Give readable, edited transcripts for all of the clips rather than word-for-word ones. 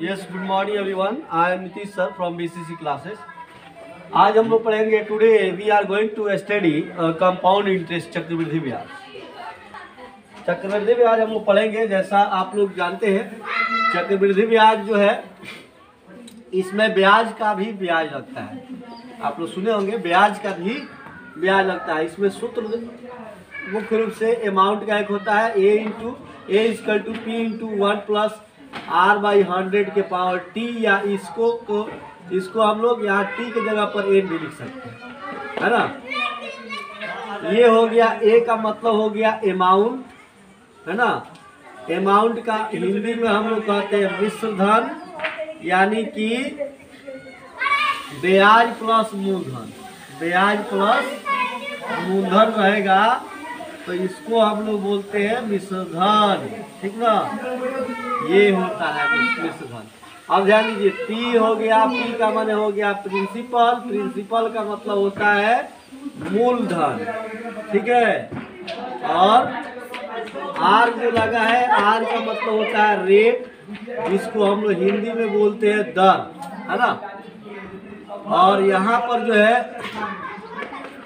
Yes, good morning everyone. I am Nitish sir from BCC classes. आज हम लोग पढ़ेंगे, today we are going to study compound interest, चक्रवृद्धि ब्याज। चक्रवृद्धि ब्याज हम लोग पढ़ेंगे। जैसा आप लोग जानते हैं, चक्रवृद्धि ब्याज जो है, इसमें ब्याज का भी ब्याज लगता है। आप लोग सुने होंगे, ब्याज का भी ब्याज लगता है। इसमें सूत्र मुख्य रूप से अमाउंट का एक होता है A equal to P into 1 plus r by 100 के पावर टी, या इसको हम लोग यहाँ टी के जगह पर ए भी लिख सकते हैं, है ना। ये हो गया ए का मतलब हो गया अमाउंट, है ना। अमाउंट का हिंदी में हम लोग कहते हैं मिश्र धन, यानी कि ब्याज प्लस मूलधन। ब्याज प्लस मूलधन रहेगा तो इसको हम लोग बोलते हैं मिश्र धन, ठीक ना। ये होता है मिश्र धन। अब ध्यान दीजिए, पी हो गया, पी का माने हो गया प्रिंसिपल। प्रिंसिपल का मतलब होता है मूलधन, ठीक है। और आर जो लगा है, आर का मतलब होता है रेट, जिसको हम लोग हिंदी में बोलते हैं दर, है ना। और यहाँ पर जो है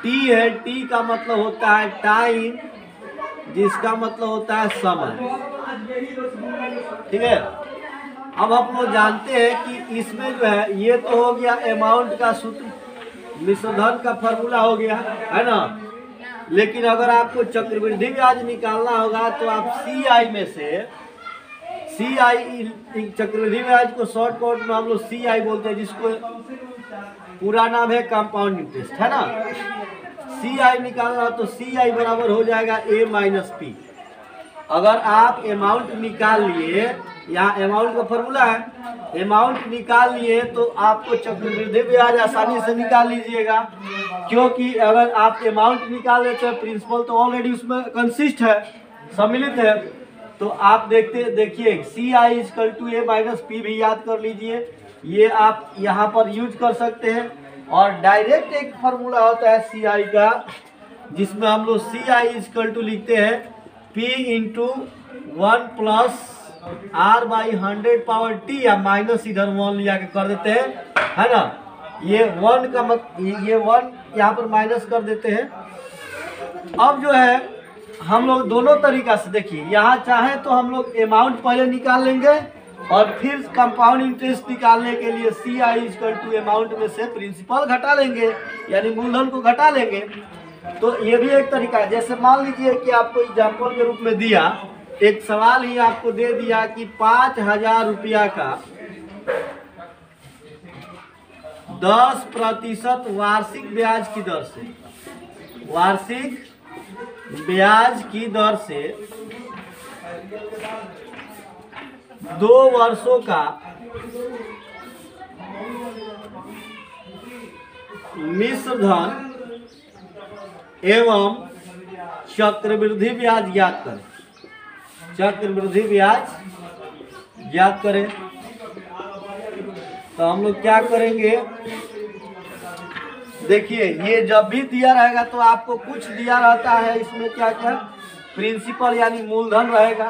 टी है, टी का मतलब होता है टाइम, जिसका मतलब होता है समय, ठीक है। अब हम लोग जानते हैं कि इसमें जो है, ये तो हो गया अमाउंट का सूत्र, मिश्र धन का फॉर्मूला हो गया, है ना। लेकिन अगर आपको चक्रवृद्धि ब्याज निकालना होगा तो आप CI में से, CI चक्रवृद्धि ब्याज को शॉर्टकट में हम लोग CI बोलते हैं, जिसको पूरा नाम है कंपाउंड इंटरेस्ट, है ना। CI निकालना हो तो CI बराबर हो जाएगा A माइनस P। अगर आप अमाउंट निकाल लिए, यहाँ अमाउंट का फॉर्मूला है, अमाउंट निकाल लिए तो आपको चक्रवृद्धि ब्याज आसानी से निकाल लीजिएगा, क्योंकि अगर आप अमाउंट निकाल लेते हैं, प्रिंसिपल तो ऑलरेडी उसमें कंसिस्ट है, सम्मिलित है। तो आप देखिए CI equal to A minus P भी याद कर लीजिए, ये आप यहाँ पर यूज कर सकते हैं। और डायरेक्ट एक फार्मूला होता है CI का, जिसमें हम लोग CI इक्वल टू लिखते हैं P into 1 plus r by 100 power t, या माइनस इधर 1 लिया के कर देते हैं, है ना। ये 1 का ये 1 यहाँ पर माइनस कर देते हैं। अब जो है हम लोग दोनों तरीका से देखिए, यहाँ चाहे तो हम लोग अमाउंट पहले निकाल लेंगे और फिर कंपाउंड इंटरेस्ट निकालने के लिए CI इक्वल टू अमाउंट में से प्रिंसिपल घटा लेंगे, यानी मूलधन को घटा लेंगे। तो ये भी एक तरीका है। जैसे मान लीजिए कि आपको एग्जाम्पल के रूप में दिया, एक सवाल ही आपको दे दिया कि 5000 रुपया का 10% वार्षिक ब्याज की दर से, वार्षिक ब्याज की दर से 2 वर्षों का मिश्र धन एवं चक्रवृद्धि ब्याज ज्ञात करें। चक्रवृद्धि ब्याज ज्ञात करें तो हम लोग क्या करेंगे, देखिए ये जब भी दिया रहेगा तो आपको कुछ दिया रहता है, इसमें क्या क्या प्रिंसिपल यानी मूलधन रहेगा,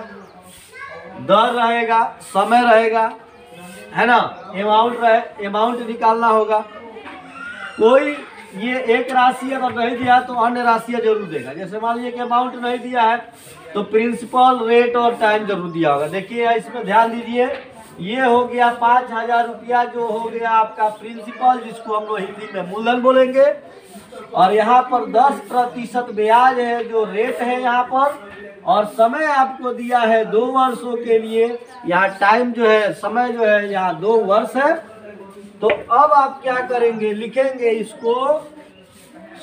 दर रहेगा, समय रहेगा, है ना, अमाउंट निकालना होगा। कोई ये एक राशि अगर नहीं दिया तो अन्य राशियाँ जरूर देगा। जैसे मान लीजिए कि अमाउंट नहीं दिया है तो प्रिंसिपल, रेट और टाइम जरूर दिया होगा। देखिए इसमें ध्यान दीजिए, ये हो गया 5000 रुपया, जो हो गया आपका प्रिंसिपल, जिसको हम लोग हिंदी में मूलधन बोलेंगे। और यहाँ पर 10% ब्याज है, जो रेट है यहाँ पर, और समय आपको दिया है 2 वर्षों के लिए। यहाँ टाइम जो है, समय जो है यहाँ 2 वर्ष है। तो अब आप क्या करेंगे, लिखेंगे इसको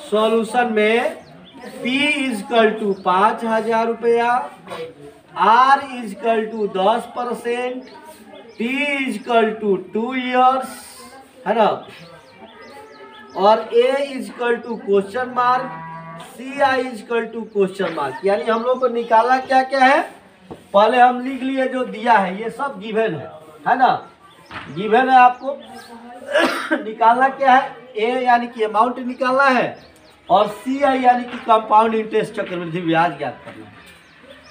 सॉल्यूशन में P इक्वल टू 5000 रुपया, R equal to 10%, T equal to 2 years, है ना, और A equal to question mark, CI equal to question mark. यानी हम लोग को निकालना क्या क्या है, पहले हम लिख लिए जो दिया है, ये सब गिवन है ना, गिवन है। आपको निकालना क्या है, A यानी कि अमाउंट निकालना है, और CI यानी कि कंपाउंड इंटरेस्ट चक्रवृद्धि ब्याज ज्ञात करना है।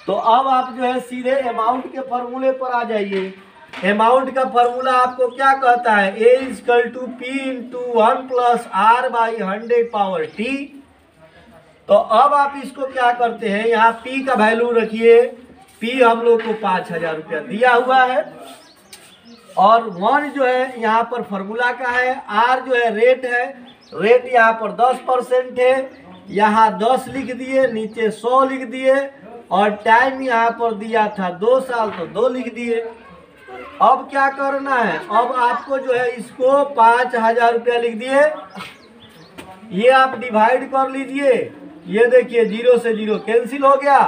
तो अब आप जो है सीधे अमाउंट के फॉर्मूले पर आ जाइए। अमाउंट का फॉर्मूला आपको क्या कहता है, A equal to P into 1 plus r by 100 power t. तो अब आप इसको क्या करते हैं, यहाँ पी का वैल्यू रखिए, पी हम लोग को 5000 रुपया दिया हुआ है, और 1 जो है यहाँ पर फॉर्मूला का है, आर जो है रेट है, रेट यहाँ पर 10% है, यहाँ 10 लिख दिए, नीचे 100 लिख दिए, और टाइम यहाँ पर दिया था 2 साल तो 2 लिख दिए। अब क्या करना है, अब आपको जो है इसको 5000 रुपया लिख दिए, ये आप डिवाइड कर लीजिए, ये देखिए 0 से 0 कैंसिल हो गया,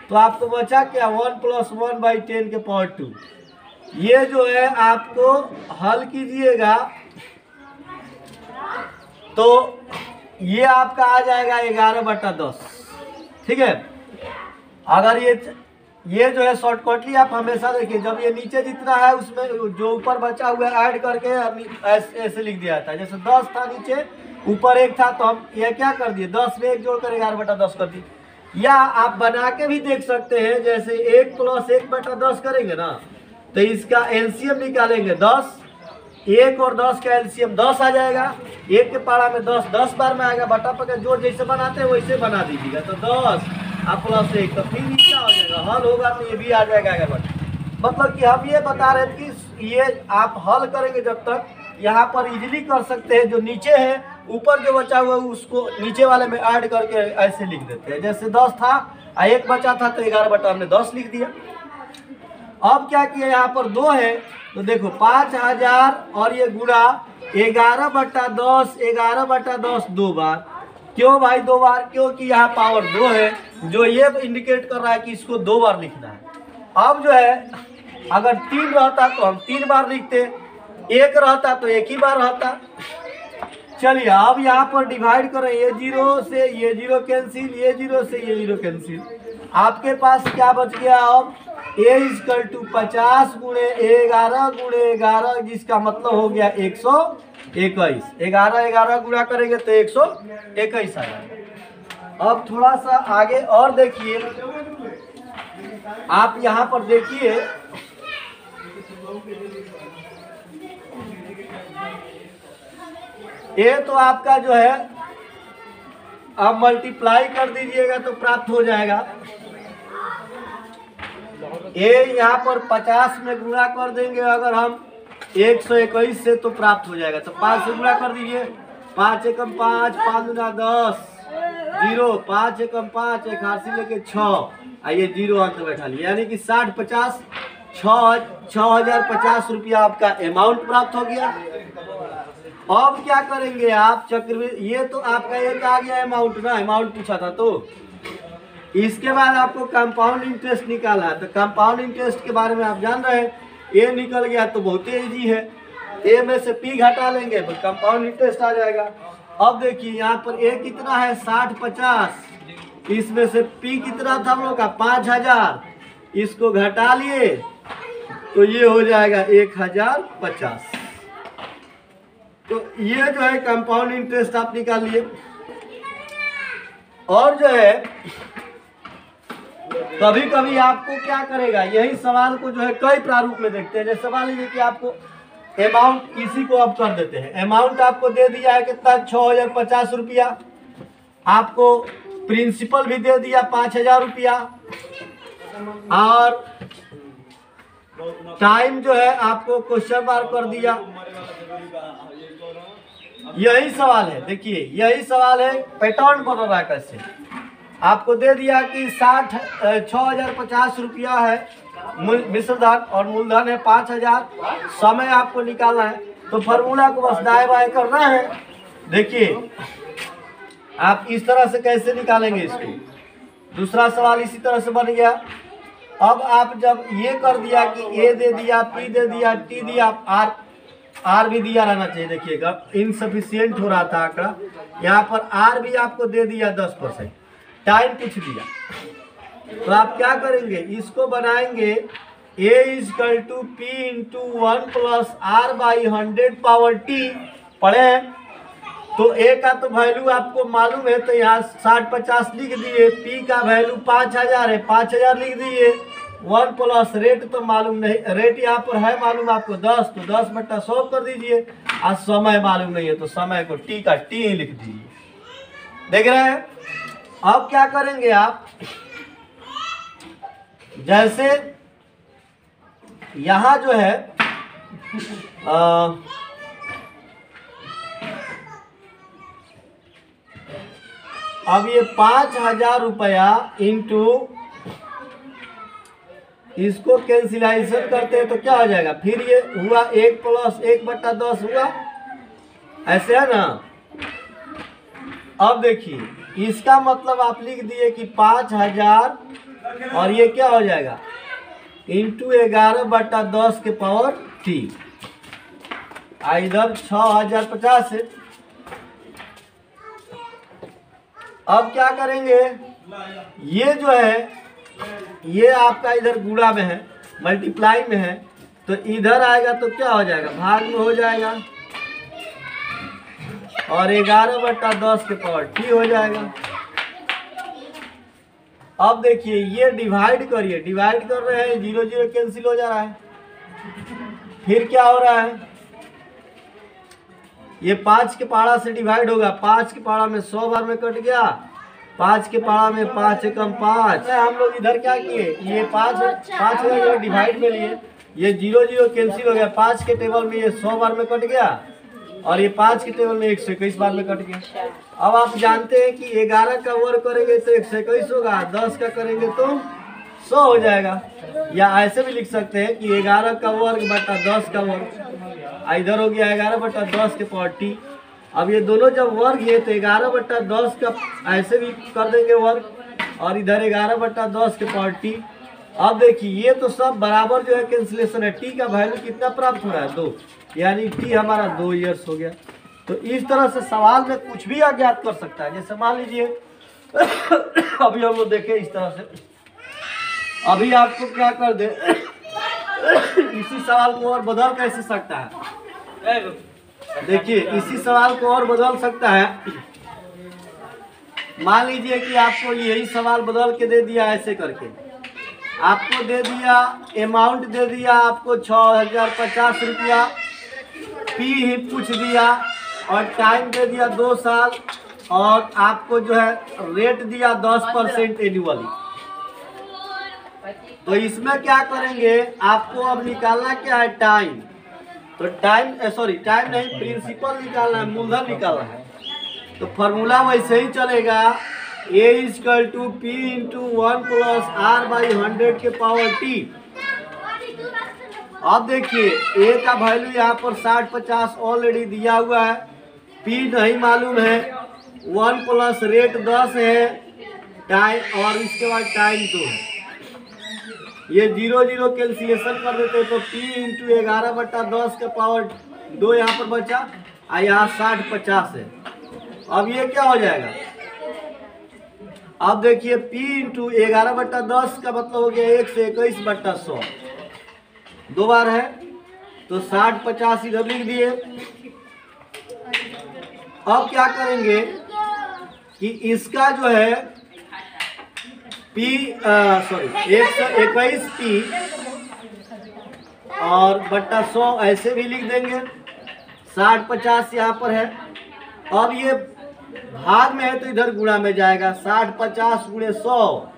तो आपको बचा क्या 1 प्लस 1 बाई 10 के पावर 2। ये जो है आपको हल कीजिएगा तो ये आपका आ जाएगा 11/10। ठीक है, अगर ये जो है शॉर्टकटली आप हमेशा देखिए, जब ये नीचे जितना है उसमें जो ऊपर बचा हुआ है ऐड करके ऐसे लिख दिया था, जैसे 10 था नीचे, ऊपर 1 था, तो हम ये क्या कर दिए 10 में 1 जोड़कर 11/10 कर दिए। या आप बना के भी देख सकते हैं, जैसे 1 प्लस 1/10 करेंगे ना, तो इसका एलसीएम निकालेंगे 10, 1 और 10 का एलसीएम 10 आ जाएगा, 1 के पारा में 10 10 बार में आएगा, बटा पका जोड़ जैसे बनाते हैं वैसे बना दीजिएगा, तो 10 आप प्लस 1, तो फिर क्या हो जाएगा, हल होगा तो ये भी आ जाएगा अगर बटा। मतलब कि हम ये बता रहे थे कि ये आप हल करेंगे जब तक, यहाँ पर इजीली कर सकते हैं, जो नीचे है ऊपर जो बचा हुआ है उसको नीचे वाले में ऐड करके ऐसे लिख देते हैं, जैसे 10 था 1 बचा था तो 11 हमने 10 लिख दिया। अब क्या किया, यहाँ पर 2 है तो देखो 5000 और ये गुणा 11/10, 11/10 2 बार। क्यों भाई 2 बार, क्योंकि यहाँ पावर 2 है, जो ये इंडिकेट कर रहा है कि इसको 2 बार लिखना है। अब जो है अगर 3 रहता तो हम 3 बार लिखते, 1 रहता तो 1 ही बार रहता। चलिए अब यहाँ पर डिवाइड करें, ये 0 से ये 0 कैंसिल, ये 0 से ये 0 कैंसिल, आपके पास क्या बच गया, अब ए इजकल टू 50 गुणे 11 गुणे 11, जिसका मतलब हो गया 121। 11 गुणा करेंगे तो 121 आएगा। अब थोड़ा सा आगे और देखिए, आप यहाँ पर देखिए, ये तो आपका जो है आप मल्टीप्लाई कर दीजिएगा तो प्राप्त हो जाएगा। ये यहाँ पर 50 में गुणा कर देंगे अगर हम 121 से, तो प्राप्त हो जाएगा, तो 5 से गुणा कर दीजिए, 5 एकम 5, 5 गुना 10, 0, 5 एकम 5, 81 लेके 6, आइए 0 अंत बैठा लिया, यानी कि 60 50 6050 रुपया आपका अमाउंट प्राप्त हो गया। अब क्या करेंगे आप, चक्रवृद्धि, ये तो आपका एक आ गया अमाउंट ना, अमाउंट पूछा था, तो इसके बाद आपको कंपाउंड इंटरेस्ट निकालना है। तो कंपाउंड इंटरेस्ट के बारे में आप जान रहे हैं, ए निकल गया तो बहुत ही ईजी है, ए में से पी घटा लेंगे तो कंपाउंड इंटरेस्ट आ जाएगा। अब देखिए यहाँ पर ए कितना है 60 50, इसमें से पी कितना था हम लोग का 5000, इसको घटा लिए तो ये हो जाएगा 1050। तो ये जो है कंपाउंड इंटरेस्ट आप निकाल लिए। और जो है कभी कभी आपको क्या करेगा, यही सवाल को जो है कई प्रारूप में देखते हैं। जैसे मान लीजिए कि आपको अमाउंट, इसी को आप कर देते हैं, अमाउंट आपको दे दिया है कितना 6050 रुपया, आपको प्रिंसिपल भी दे दिया 5000 रुपया, और टाइम जो है आपको क्वेश्चन मार्क कर दिया। यही सवाल है, देखिए यही सवाल है, पैटर्न बन रहा है कैसे। आपको दे दिया कि 6050 रुपया है मिश्र धन और मूलधन है 5000, समय आपको निकालना है, तो फॉर्मूला को बस दाएं बाएं करना है। देखिए आप इस तरह से कैसे निकालेंगे इसको, दूसरा सवाल इसी तरह से बन गया। अब आप जब ये कर दिया कि ए दे दिया, पी दे दिया, टी दिया, आर भी दिया रहना चाहिए, देखिएगा इनसफिशियंट हो रहा था आंकड़ा, यहाँ पर आर भी आपको दे दिया 10%, टाइम कुछ दिया, तो आप क्या करेंगे, इसको बनाएंगे A equal to P into 1 plus r by 100 power t. पढ़े हैं तो ए का तो वैल्यू आपको मालूम है, तो यहाँ 60 50 लिख दिए, पी का वैल्यू 5000 है 5000 लिख दिए, 1 प्लस रेट तो मालूम नहीं, रेट यहाँ पर है मालूम आपको 10, तो 10/100 कर दीजिए। आज समय मालूम नहीं है तो समय को टी का टी ही लिख दीजिए। देख रहे हैं। अब क्या करेंगे आप, जैसे यहाँ जो है अब ये 5,000 रुपया इंटू इसको कैंसिलाइजेशन करते हैं तो क्या हो जाएगा, फिर ये हुआ 1 प्लस 1/10 हुआ, ऐसे है ना। अब देखिए इसका मतलब आप लिख दिए कि 5,000 और ये क्या हो जाएगा इंटू 11/10 के पावर टी, इधर 6,050 है। अब क्या करेंगे, ये जो है ये आपका इधर गुणा में है, मल्टीप्लाई में है, तो इधर आएगा तो क्या हो जाएगा भाग में हो जाएगा और 11/10 के पावर टी हो जाएगा। अब देखिए ये डिवाइड करिए, डिवाइड कर रहे हैं 0 0 कैंसिल हो जा रहा है। फिर क्या हो रहा है, ये 5 के पारा से डिवाइड होगा, 5 के पारा में 100 बार में कट गया, 5 के पारा में 5 एकम 5। हम लोग इधर क्या किए, ये 5 डिवाइड में लिए, ये 0 0 कैंसिल हो गया, 5 के टेबल में ये 100 बार में कट गया और ये 5 के टेबल में 121 बार में कट गया। अब आप जानते हैं कि 11 का वर्ग करेंगे तो 121 होगा, 10 का करेंगे तो 100 हो जाएगा। या ऐसे भी लिख सकते हैं कि 11 का वर्ग बटा 10 का वर्ग, इधर हो गया 11/10 के पावर टी। अब ये दोनों जब वर्ग है तो 11/10 का ऐसे भी कर देंगे वर्ग और इधर 11/10 के पावर टी। अब देखिए ये तो सब बराबर जो है कैंसिलेशन है, टी का वैल्यू कितना प्राप्त हो रहा है 2, यानी टी हमारा 2 ईयर्स हो गया। तो इस तरह से सवाल में कुछ भी अज्ञात कर सकता है। जैसे मान लीजिए अभी हम लोग देखें इस तरह से, अभी आपको क्या कर दे इसी सवाल को और बदल कैसे सकता है, देखिए इसी सवाल को और बदल सकता है। मान लीजिए कि आपको यही सवाल बदल के दे दिया, ऐसे करके आपको दे दिया, अमाउंट दे दिया आपको 6,050 रुपया, पी ही पूछ दिया और टाइम दे दिया 2 साल और आपको जो है रेट दिया 10% एनुअली। तो इसमें क्या करेंगे, आपको अब निकालना क्या है टाइम, तो टाइम टाइम नहीं, प्रिंसिपल निकालना है, मूलधन निकालना है। तो फॉर्मूला वैसे ही चलेगा, A = P × 1 + R/100 के पावर T। अब देखिए A का वैल्यू यहाँ पर 60-50 ऑलरेडी दिया हुआ है, P नहीं मालूम है, 1 प्लस रेट 10 है, टाइम और इसके बाद टाइम 2 है। ये 0 0 कैंसिलेशन कर देते तो P × 11/10 के पावर 2 यहाँ पर बचा और यहाँ 60-50 है। अब ये क्या हो जाएगा, अब देखिए P × 11/10 का मतलब हो गया 121/100, 2 बार है तो 60-50 इधर लिख दिए। अब क्या करेंगे कि इसका जो है $121 और बट्टा 100 ऐसे भी लिख देंगे, 60-50 यहाँ पर है। अब ये भाग में है तो इधर गुणा में जाएगा, 60-50 × 100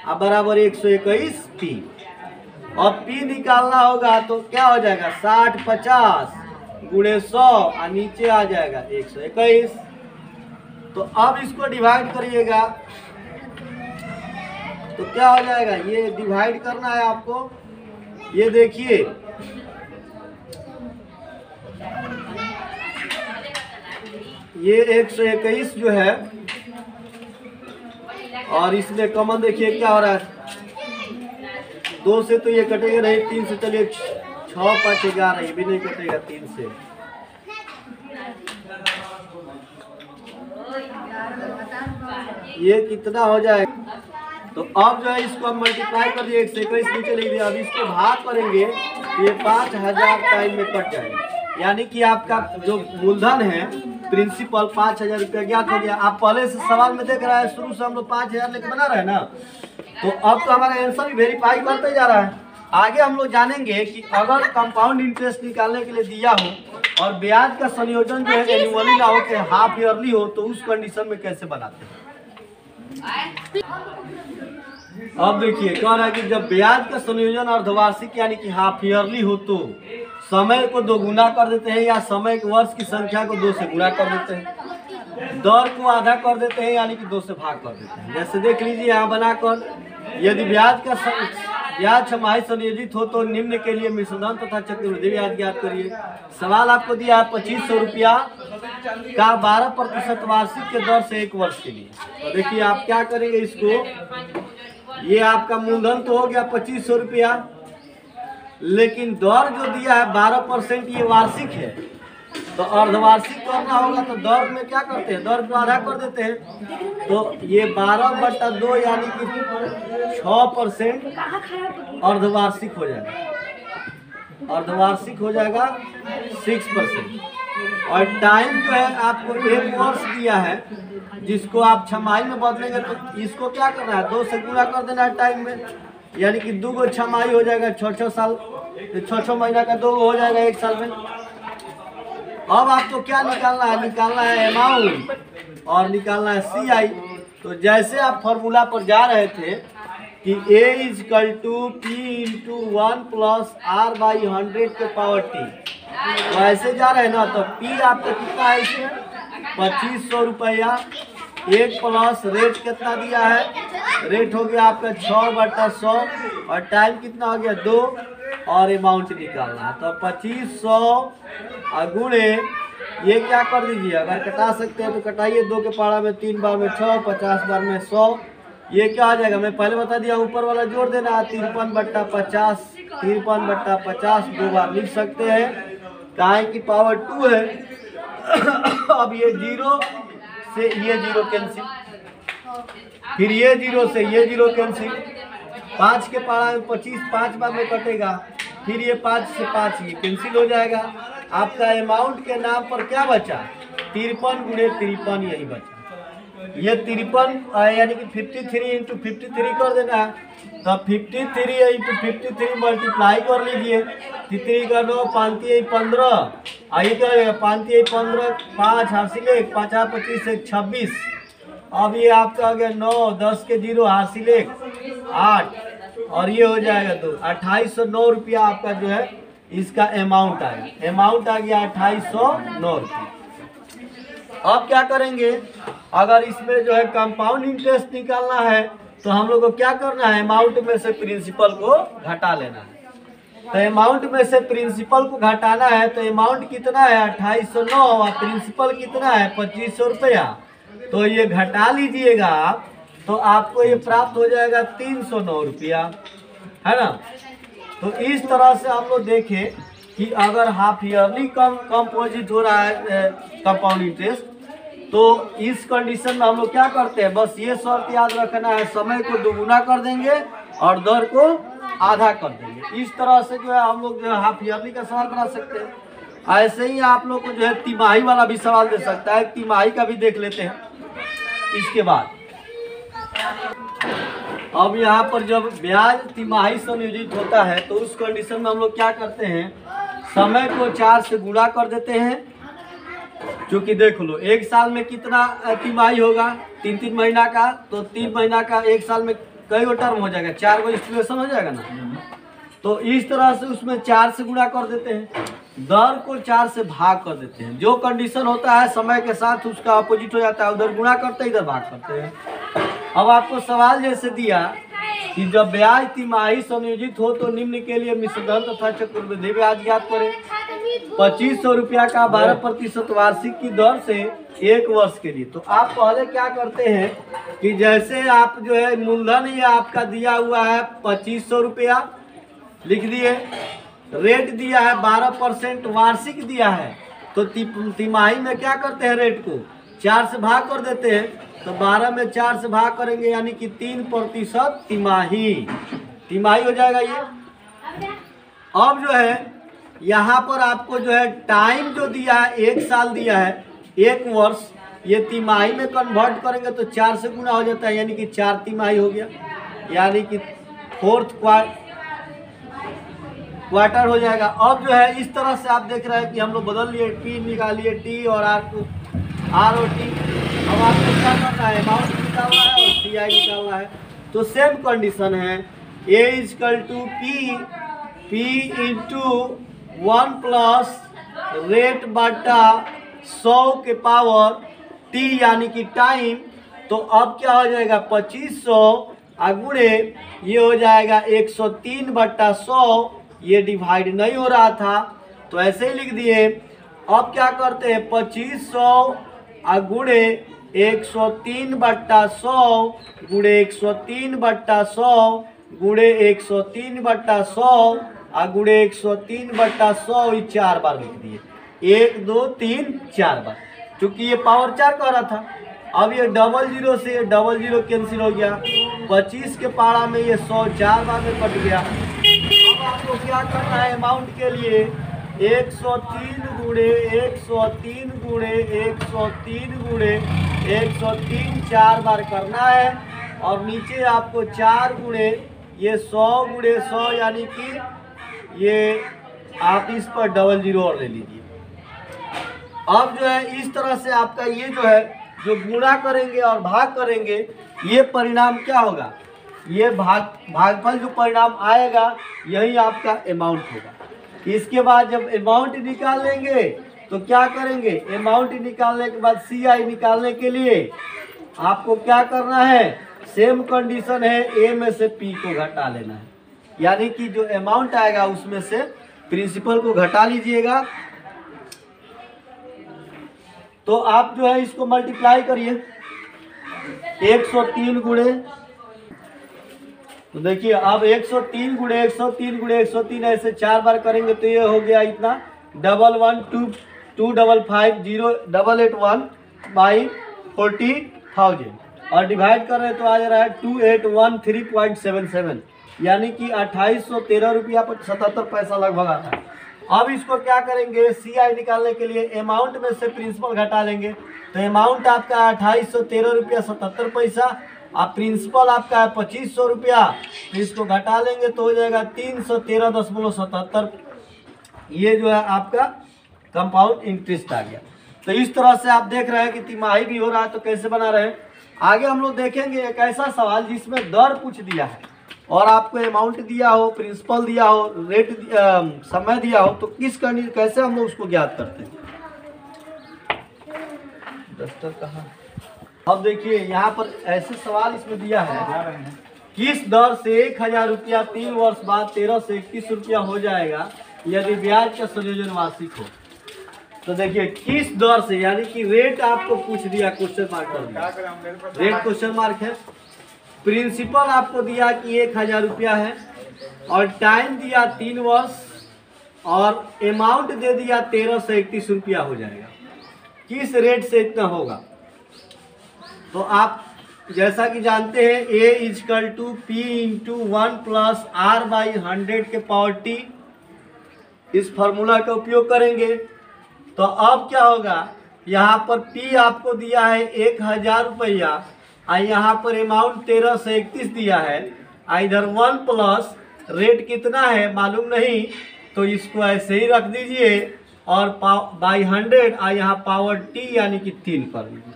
अब बराबर 121 P। और P निकालना होगा तो क्या हो जाएगा 60-50 × 100 और नीचे आ जाएगा 121। तो अब इसको डिवाइड करिएगा तो क्या हो जाएगा, ये डिवाइड करना है आपको। ये देखिए ये 121 जो है और इसमें कॉमन देखिए क्या हो रहा है, 2 से तो ये कटेगा नहीं, 3 से चलिए 6-5 11, ये भी नहीं कटेगा 3 से। ये कितना हो जाएगा, तो अब जो है इसको हम मल्टीप्लाई कर दिए, 121 नीचे लिख दिया। अब इसको भाग करेंगे तो ये 5,000 टाइम में कट जाएगा, यानी कि आपका जो मूलधन है प्रिंसिपल 5,000 रुपया ज्ञात हो गया। आप पहले से सवाल में देख रहे हैं, शुरू से हम लोग 5,000 लेके बना रहे हैं ना, तो अब तो हमारा आंसर भी वेरीफाई करते जा रहा है। आगे हम लोग जानेंगे कि अगर कंपाउंड इंटरेस्ट निकालने के लिए दिया हो और ब्याज का संयोजन जो है एनुअली ना हो के हाफ ईयरली हो, तो उस कंडीशन में कैसे बनाते हैं। अब देखिए कह रहा है कि जब ब्याज का संयोजन अर्धवार्षिक यानी कि हाफ ईयरली हो तो समय को 2 गुना कर देते हैं, या समय के वर्ष की संख्या को 2 से गुना कर देते हैं, दर को आधा कर देते हैं यानी कि 2 से भाग कर देते हैं। जैसे देख लीजिए यहाँ बनाकर, यदि ब्याज छमाही संयोजित हो तो निम्न के लिए मिश्रधन तथा चक्रवृद्धि ब्याज ज्ञात करिए। सवाल आपको दिया है 2500 रुपया का 12% वार्षिक के दर से 1 वर्ष के लिए। तो देखिए आप क्या करेंगे, इसको ये आपका मूलधन तो हो गया 2500 रुपया, लेकिन दर जो दिया है 12%, ये वार्षिक है, तो अर्धवार्षिक करना होगा तो दर में क्या करते हैं, दर को आधा कर देते हैं। तो ये 12/2 यानी कि 6% अर्धवार्षिक हो जाएगा, अर्धवार्षिक हो जाएगा 6%। और टाइम जो है आपको 1 वर्ष दिया है, जिसको आप छमाही में बदलेंगे तो इसको क्या करना है, 2 से गुना कर देना है टाइम में, यानी कि 2 छमाही हो जाएगा 6 साल, 6 महीना का 2 हो जाएगा 1 साल में। अब आपको क्या निकालना है, निकालना है अमाउंट और निकालना है CI। तो जैसे आप फॉर्मूला पर जा रहे थे कि A = P × 1 + R/100 के पावर T, तो ऐसे जा रहे हैं ना, तो P आपका कितना है इसमें 2500 रुपया, 1 प्लस रेट कितना दिया है, रेट हो गया आपका 6/100 और टाइम कितना हो गया 2 और अमाउंट निकालना है। तो 2500 गुणे ये क्या कर दीजिए, अगर कटा सकते हैं तो कटाइए, 2 के पारा में 3 बार में 6, 50 बार में 100, ये क्या आ जाएगा, मैं पहले बता दिया, ऊपर वाला जोड़ देना है 53/50, 53/50 2 बार लिख सकते हैं, काहे की पावर 2 है। अब ये 0 से ये 0 कैंसिल, फिर ये 0 से ये 0 कैंसिल, 5 के पारा में 25 5 बार में कटेगा, फिर ये 5 से 5 ये कैंसिल हो जाएगा। आपका अमाउंट के नाम पर क्या बचा, 53 × 53 यही बचा। ये 53 यानी कि 53 × 53 कर देना है, तो 53 × 53 मल्टीप्लाई कर लीजिए, 3 का 9, 5 15, आइए क्या होगा 5 15, 5 हासिल 1, 5 25 1 26। अब ये आपका हो गया 9, 10 के 0 हासिल 1 8 और ये हो जाएगा 2, 2809 रुपया आपका जो है इसका अमाउंट आएगा, अमाउंट आ गया 2809 रुपया। अब क्या करेंगे, अगर इसमें जो है कंपाउंड इंटरेस्ट निकालना है तो हम लोग को क्या करना है, अमाउंट में से प्रिंसिपल को घटा लेना है। तो अमाउंट में से प्रिंसिपल को घटाना है, तो अमाउंट कितना है 2809 और प्रिंसिपल कितना है 2500 रुपया, तो ये घटा लीजिएगा तो आपको ये प्राप्त हो जाएगा 309 रुपया, है ना। तो इस तरह से हम लोग देखें कि अगर हाफ ईयरली कंपोजिट हो रहा है कंपाउंड इंटरेस्ट, तो इस कंडीशन में हम लोग क्या करते हैं, बस ये शर्त याद रखना है, समय को 2 गुना कर देंगे और दर को आधा कर देंगे। इस तरह से जो है हम लोग जो है हाफ ईयरली का सवाल बना सकते हैं। ऐसे ही आप लोग को जो है तिमाही वाला भी सवाल दे सकता है, तिमाही का भी देख लेते हैं। इसके बाद अब यहाँ पर जब ब्याज तिमाही संयोजित होता है तो उस कंडीशन में हम लोग क्या करते हैं, समय को 4 से गुणा कर देते हैं, क्योंकि देख लो 1 साल में कितना तिमाही होगा, 3 महीना का, तो 3 महीना का 1 साल में कई गो टर्म हो जाएगा, 4 गो इंस्टॉलेशन हो जाएगा ना। तो इस तरह से उसमें 4 से गुणा कर देते हैं, दर को 4 से भाग कर देते हैं। जो कंडीशन होता है समय के साथ उसका अपोजिट हो जाता है, उधर गुणा करते हैं इधर भाग करते हैं। अब आपको सवाल जैसे दिया कि जब ब्याज तिमाही संयोजित हो तो निम्न के लिए मिश्रधन तथा चक्रवृद्धि ब्याज ज्ञात करें। 2500 रुपया का 12% वार्षिक की दर से 1 वर्ष के लिए। तो आप पहले क्या करते हैं कि जैसे आप जो है मूलधन ये आपका दिया हुआ है 2500 रुपया लिख दिए, रेट दिया है 12% वार्षिक दिया है, तो तिमाही में क्या करते हैं, रेट को 4 से भाग कर देते हैं, तो 12 में 4 से भाग करेंगे यानी कि 3% तिमाही, तिमाही हो जाएगा ये। अब जो है यहाँ पर आपको जो है टाइम जो दिया है 1 साल दिया है, एक वर्ष, ये तिमाही में कन्वर्ट करेंगे तो 4 से गुना हो जाता है, यानी कि 4 तिमाही हो गया, यानी कि 4th क्वार्टर हो जाएगा। अब जो है इस तरह से आप देख रहे हैं कि हम लोग बदल लिए, टी निकालिए, टी और आर और टी। अब आपको क्या करना है, अमाउंट निकालना है और सी आई निकालना है। तो सेम कंडीशन है, A equal to P into 1 plus rate बटा 100 के पावर टी यानी कि टाइम। तो अब क्या हो जाएगा 2500 गुणे ये हो जाएगा 103 बटा 100, ये डिवाइड नहीं हो रहा था तो ऐसे ही लिख दिए। अब क्या करते हैं 2500 गुणे 103 बटा 100 गुणे 103 बटा 100 गुणे 103 बटा 100 गुणे 103 बटा 100, ये 4 बार लिख दिए, 1 2 3 4 बार, क्योंकि ये पावर 4 कह रहा था। अब ये 00 से ये 00 कैंसिल हो गया, 25 के पारा में ये 100 4 बार में कट गया। अब आपको क्या करना है अमाउंट के लिए, 103 गुणे 103 गुणे 103 गुणे 103 4 बार करना है, और नीचे आपको 4 गुणे ये 100 गुणे 100, यानी कि ये आप इस पर 00 और ले लीजिए। अब जो है इस तरह से आपका ये जो है जो गुणा करेंगे और भाग करेंगे, ये परिणाम क्या होगा, ये भागफल जो परिणाम आएगा यही आपका अमाउंट होगा। इसके बाद जब अमाउंट निकाल लेंगे तो क्या करेंगे, अमाउंट निकालने के बाद सी आई निकालने के लिए आपको क्या करना है, सेम कंडीशन है, ए में से पी को घटा लेना है, यानी कि जो अमाउंट आएगा उसमें से प्रिंसिपल को घटा लीजिएगा। तो आप जो है इसको मल्टीप्लाई करिए 103 गुणे, तो देखिए अब 103 गुणे 103 गुणे 103 ऐसे 4 बार करेंगे तो ये हो गया इतना 11225508881 बाई 40,000, और डिवाइड कर रहे हैं तो आ जा रहा है 2813.77, यानी कि 2813 रुपया 77 पैसा लगभग आता है। अब इसको क्या करेंगे, सी आई निकालने के लिए अमाउंट में से प्रिंसिपल घटा लेंगे, तो अमाउंट आपका 2813 रुपया 77 पैसा, आप प्रिंसिपल आपका है 2500 रुपया, तो इसको घटा लेंगे तो हो जाएगा 313.77, ये जो है आपका कंपाउंड इंटरेस्ट आ गया। तो इस तरह से आप देख रहे हैं कि तिमाही भी हो रहा है, तो कैसे बना रहे हैं। आगे हम लोग देखेंगे एक ऐसा सवाल जिसमें दर पूछ दिया है और आपको अमाउंट दिया हो, प्रिंसिपल दिया हो, रेट समय दिया हो, तो किस कंडीशन कैसे हम लोग उसको ज्ञात करते हैं। डस्टर कहाँ, अब देखिए यहाँ पर ऐसे सवाल इसमें दिया है, किस दर से 1000 रुपया 3 वर्ष बाद 13 से 21 रुपया हो जाएगा यदि ब्याज का संयोजन वार्षिक हो। तो देखिए किस दर से, यानी कि रेट आपको पूछ दिया, क्वेश्चन मार्क कर दिया, रेट क्वेश्चन मार्क है। प्रिंसिपल आपको दिया कि 1000 रुपया है और टाइम दिया 3 वर्ष और अमाउंट दे दिया 13 से 31 रुपया हो जाएगा, किस रेट से इतना होगा। तो आप जैसा कि जानते हैं A equal to P into 1 plus r by 100 के पावर टी, इस फार्मूला का उपयोग करेंगे। तो अब क्या होगा, यहाँ पर पी आपको दिया है 1000 रुपया, यहाँ पर अमाउंट 13 से 31 दिया है, इधर 1 प्लस रेट कितना है मालूम नहीं, तो इसको ऐसे ही रख दीजिए और बाई 100 यहाँ पावर टी यानी कि 3 कर दीजिए।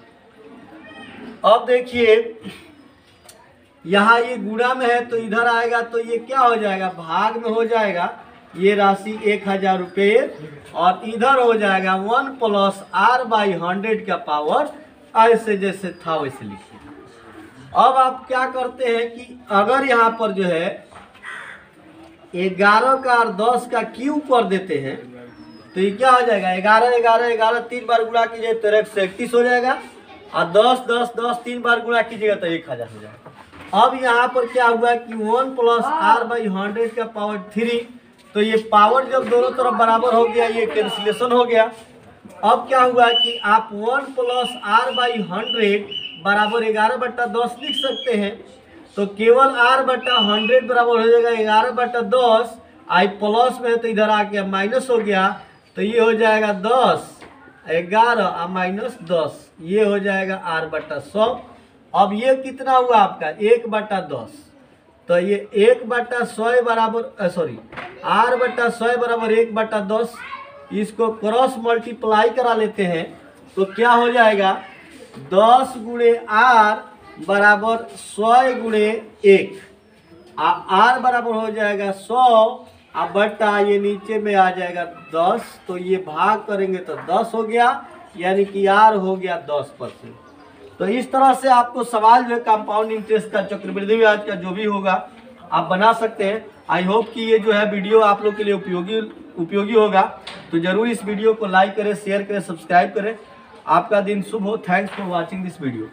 अब देखिए यहाँ ये गुणा में है तो इधर आएगा तो ये क्या हो जाएगा, भाग में हो जाएगा, ये राशि 1000 रुपये और इधर हो जाएगा 1 प्लस आर बाई 100 का पावर, ऐसे जैसे था वैसे लिखिए। अब आप क्या करते हैं कि अगर यहाँ पर जो है 11 का और 10 का क्यूब कर देते हैं तो ये क्या हो जाएगा, 11 11 11 3 बार गुणा कीजिए तो 131 हो जाएगा, और 10 10 10 3 बार गुणा कीजिएगा तो 1000 हो जाएगा। अब यहाँ पर क्या हुआ कि 1 प्लस आर बाई 100 का पावर 3, तो ये पावर जब दोनों तरफ बराबर हो गया ये कैंसिलेशन हो गया। अब क्या हुआ कि आप 1 प्लस आर बाई 100 बराबर 11/10 लिख सकते हैं, तो केवल आर बटा 100 बराबर हो जाएगा 11/10, आई प्लस में है तो इधर आके माइनस हो गया, तो ये हो जाएगा 10 11 और माइनस 10, ये हो जाएगा r बटा 100। अब ये कितना हुआ आपका 1 बटा 10, तो ये 1 बटा 100 बराबर सॉरी r बटा 100 बराबर 1 बटा 10। इसको क्रॉस मल्टीप्लाई करा लेते हैं तो क्या हो जाएगा 10 गुणे r बराबर 100 गुणे 1, r बराबर हो जाएगा 100 अब बटा ये नीचे में आ जाएगा 10, तो ये भाग करेंगे तो 10 हो गया, यानी कि r हो गया 10%। तो इस तरह से आपको सवाल जो है कंपाउंड इंटरेस्ट का, चक्रवृद्धि ब्याज का जो भी होगा आप बना सकते हैं। आई होप कि ये जो है वीडियो आप लोग के लिए उपयोगी होगा। तो जरूर इस वीडियो को लाइक करें, शेयर करें, सब्सक्राइब करें। आपका दिन शुभ हो। Thanks for watching this video.